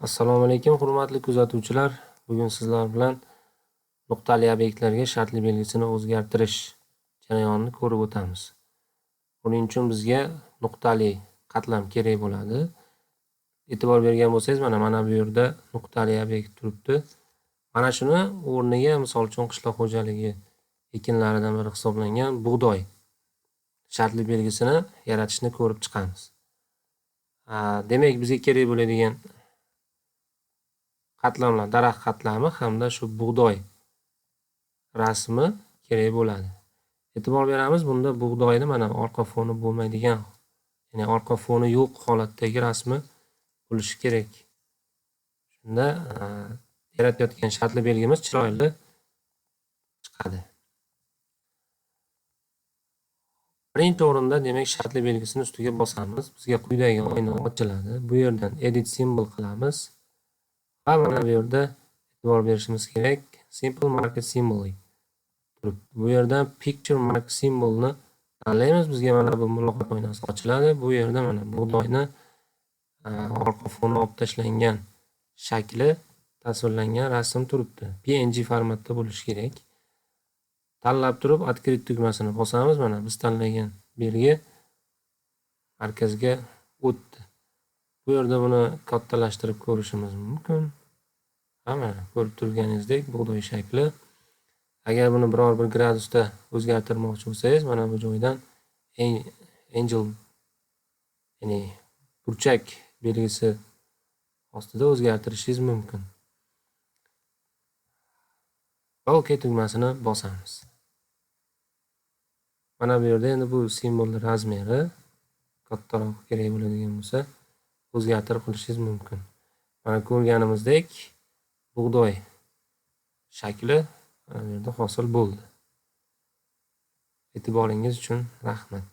Assalomu alaykum, hurmatli kuzatuvchilar. Bugun sizlar bilan nuqtali obyektlarga shartli belgisini o'zgartirish jarayonini ko'rib o'tamiz. Buning uchun bizga nuqtali qatlam kerak bo'ladi. E'tibor bergan bo'lsangiz, mana bu yerda nuqtali obyekt turibdi. Mana shuni o'rniga, misol uchun qishloq xo'jaligi ekinlaridan biri hisoblangan bug'doy shartli belgisini yaratishni ko'rib chiqamiz. Demak, bizga kerak bo'ladigan qatlamlar, daraxt qatlami hamda shu bug'doy rasmi kerak bo'ladi. E'tibor beramiz, bunda bug'doyni mana orqa foni bo'lmaydigan, ya'ni orqa foni yo'q holatdagi rasmi bo'lishi kerak. Shunda yaratayotgan shartli belgimiz chiroyli chiqadi. Birinchi o'rinda, demak, shartli belgisini ustiga bosamiz. Bizga quyidagi oyna ochiladi. Bu yerdan edit symbol qilamiz. Va mana bu yerda e'tibor berishimiz kerak. Simple market symbol turibdi. Bu yerdan picture mark symbolni tanlaymiz. Bizga mana bu muloqot oynasi ochiladi. Bu yerda mana bug'doyni orqa foni olib tashlangan shakli tasvirlangan rasm turibdi. PNG formatda bo'lishi kerak. Tanlab turib, открыть tugmasini bosamiz. Mana biz tanlagan belgi markazga o'tdi. Bu yerda buni kattalashtirib ko'rishimiz mumkin. Mana ko'rib turganingizdek bug'doy shakli. Agar buni biror bir gradusda o'zgartirmoqchi bo'lsangiz, mana bu joydan angel, ya'ni burchak belgisi ostida o'zgartirishingiz mumkin. Va OK tugmasini bosamiz. Mana bu yerda endi bu simvolning razmeri kattaroq kerak bo'ladigan bo'lsa, o'zgartirib qilishingiz mumkin. Mana ko'rganimizdek bug'doy shakli mana bu yerda hosil bo'ldi. E'tiboringiz uchun rahmat.